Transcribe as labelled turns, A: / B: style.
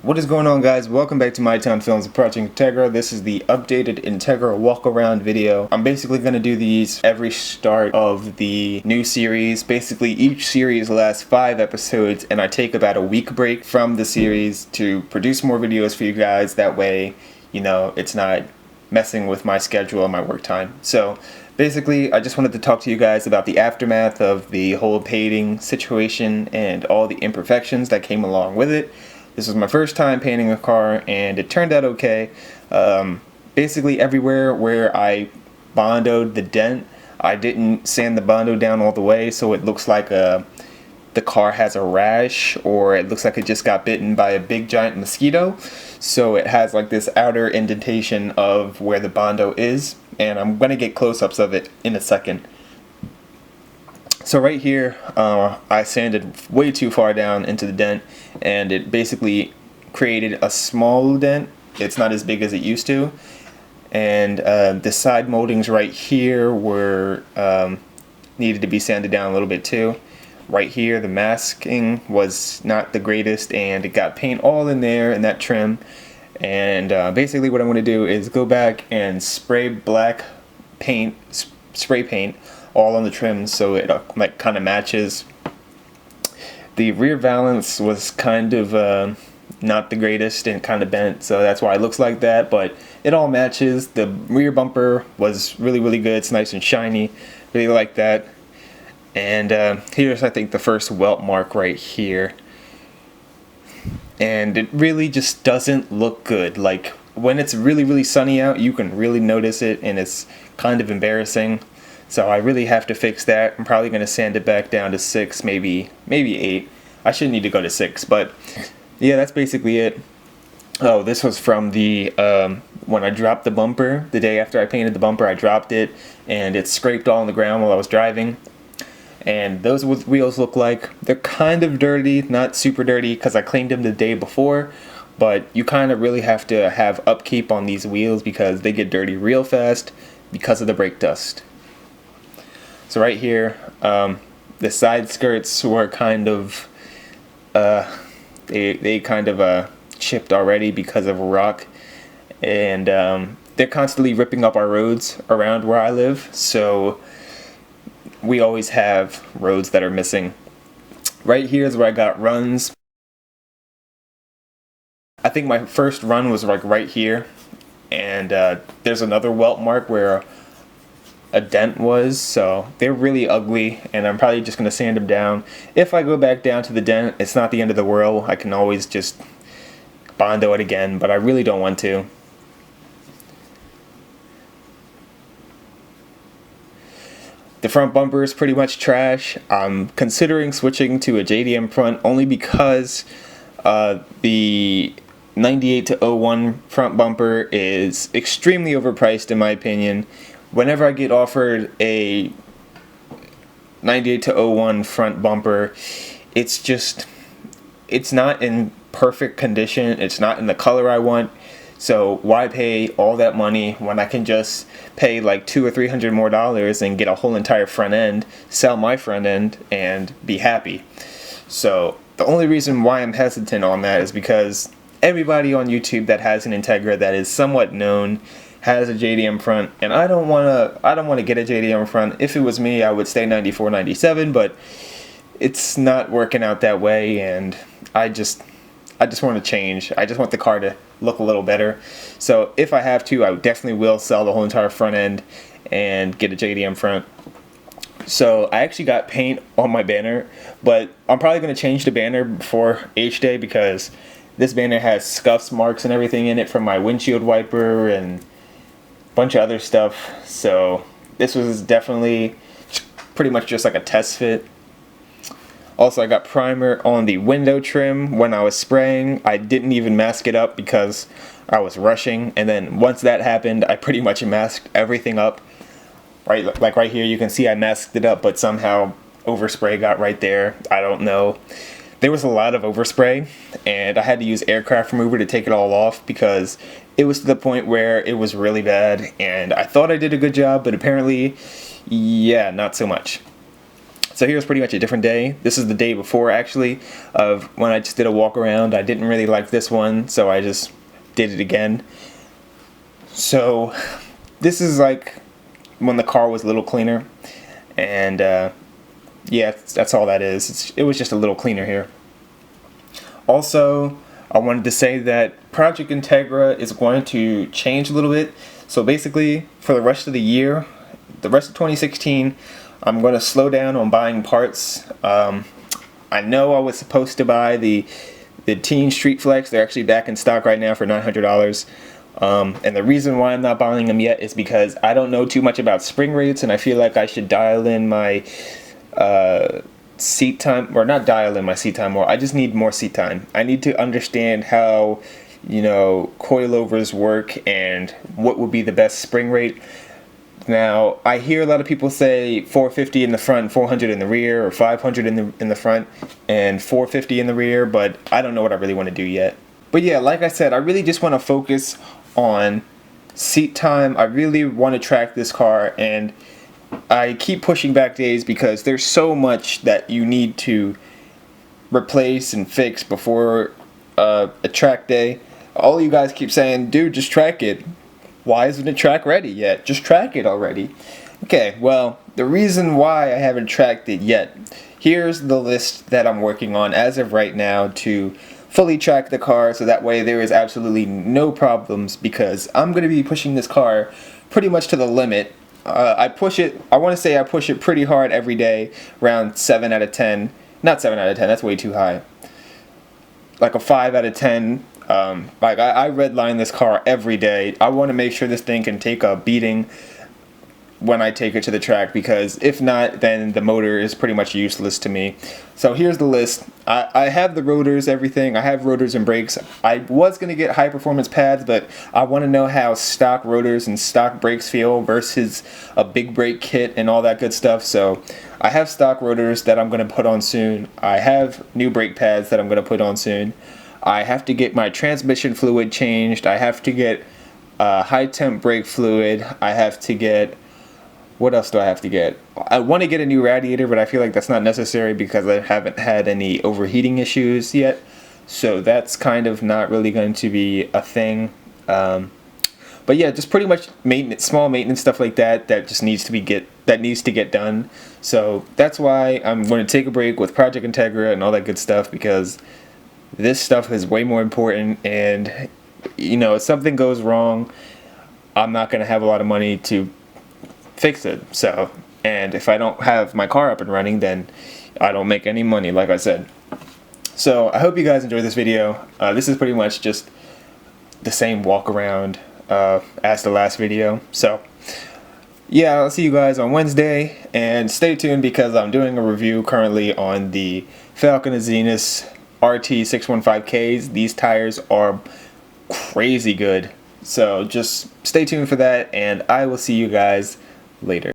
A: What is going on, guys? Welcome back to My Town Films and Project Integra. This is the updated Integra walk-around video. I'm basically going to do these every start of the new series. Basically, each series lasts 5 episodes, and I take about a week break from the series to produce more videos for you guys. That way, you know, it's not messing with my schedule and my work time. So basically, I just wanted to talk to you guys about the aftermath of the whole painting situation and all the imperfections that came along with it. This was my first time painting a car, and it turned out okay. Basically, everywhere where I bondoed the dent, I didn't sand the bondo down all the way, so it looks like the car has a rash, or it looks like it just got bitten by a big giant mosquito. So it has like this outer indentation of where the bondo is, and I'm going to get close-ups of it in a second. So right here, I sanded way too far down into the dent, and it basically created a small dent. It's not as big as it used to. And the side moldings right here were needed to be sanded down a little bit too. Right here, the masking was not the greatest, and it got paint all in there in that trim. And basically what I'm going to do is go back and spray black paint, spray paint, all on the trim so it like kind of matches. The rear valance was kind of not the greatest and kind of bent, so that's why it looks like that, but it all matches. The rear bumper was really good. It's nice and shiny. Really like that. And here's, I think, the first welt mark right here. And it really just doesn't look good. Like, when it's really sunny out, you can really notice it, and it's kind of embarrassing. So I really have to fix that. I'm probably going to sand it back down to 6, maybe 8. I shouldn't need to go to 6, but yeah, that's basically it. Oh, this was from the when I dropped the bumper. The day after I painted the bumper, I dropped it, and it scraped all on the ground while I was driving. And those wheels look like they're kind of dirty, not super dirty, because I cleaned them the day before. But you kind of really have to have upkeep on these wheels because they get dirty real fast because of the brake dust. So right here, the side skirts were kind of, they kind of chipped already because of rock, and they're constantly ripping up our roads around where I live, so we always have roads that are missing. Right here is where I got runs. I think my first run was like right here, and there's another welt mark where a dent was, so they're really ugly, and I'm probably just going to sand them down. If I go back down to the dent, it's not the end of the world. I can always just bondo it again, but I really don't want to. The front bumper is pretty much trash. I'm considering switching to a JDM front only because the 98 to 01 front bumper is extremely overpriced in my opinion. Whenever I get offered a 98 to 01 front bumper, it's not in perfect condition. It's not in the color I want. So why pay all that money when I can just pay like $200 or $300 more and get a whole entire front end, sell my front end, and be happy? So the only reason why I'm hesitant on that is because everybody on YouTube that has an Integra that is somewhat known has a JDM front, and I don't want to get a JDM front. If it was me, I would stay 94, 97, but it's not working out that way, and I just want to change. I just want the car to look a little better. So if I have to, I definitely will sell the whole entire front end and get a JDM front. So I actually got paint on my banner, but I'm probably going to change the banner before H-Day because this banner has scuffs marks and everything in it from my windshield wiper and bunch of other stuff, so this was definitely pretty much just like a test fit. Also, I got primer on the window trim when I was spraying. I didn't even mask it up because I was rushing, and then once that happened, I pretty much masked everything up. Right, like right here, you can see I masked it up, but somehow overspray got right there. I don't know. There was a lot of overspray, and I had to use aircraft remover to take it all off because it was to the point where it was really bad, and I thought I did a good job, but apparently, yeah, not so much. So here's pretty much a different day. This is the day before, actually, of when I just did a walk around. I didn't really like this one, so I just did it again. So this is like when the car was a little cleaner, and yeah, that's all that is. It was just a little cleaner here. Also, I wanted to say that Project Integra is going to change a little bit. So basically, for the rest of the year, the rest of 2016, I'm going to slow down on buying parts. I know I was supposed to buy the Teen Street Flex. They're actually back in stock right now for $900. And the reason why I'm not buying them yet is because I don't know too much about spring rates, and I feel like I should dial in my seat time, or not dial in my seat time more. I just need more seat time. I need to understand how, coilovers work and what would be the best spring rate. Now, I hear a lot of people say 450 in the front, 400 in the rear, or 500 in the front and 450 in the rear, but I don't know what I really want to do yet. But yeah, like I said, I really just want to focus on seat time. I really want to track this car, and I keep pushing back days because there's so much that you need to replace and fix before a track day. All you guys keep saying, dude, just track it. Why isn't it track ready yet? Just track it already. Okay, well, the reason why I haven't tracked it yet, here's the list that I'm working on as of right now to fully track the car, so that way there is absolutely no problems, because I'm going to be pushing this car pretty much to the limit. I want to say I push it pretty hard every day, around 7 out of 10. Not 7 out of 10, that's way too high. Like a 5 out of 10. Like I redline this car every day. I want to make sure this thing can take a beating when I take it to the track, because if not, then the motor is pretty much useless to me. So here's the list. I have the rotors, everything. I have rotors and brakes. I was going to get high performance pads, but I want to know how stock rotors and stock brakes feel versus a big brake kit and all that good stuff. So I have stock rotors that I'm going to put on soon. I have new brake pads that I'm going to put on soon. I have to get my transmission fluid changed. I have to get high temp brake fluid. I have to get, what else do I have to get? I want to get a new radiator, but I feel like that's not necessary because I haven't had any overheating issues yet. So that's kind of not really going to be a thing. But yeah, just pretty much maintenance, small maintenance stuff like that just needs to get done. So that's why I'm going to take a break with Project Integra and all that good stuff, because this stuff is way more important, and if something goes wrong, I'm not going to have a lot of money to fix it. So, and if I don't have my car up and running, then I don't make any money, like I said. So I hope you guys enjoyed this video. This is pretty much just the same walk around as the last video. So yeah, I'll see you guys on Wednesday, and stay tuned because I'm doing a review currently on the Falcon Azenis RT 615Ks. These tires are crazy good. So just stay tuned for that, and I will see you guys later.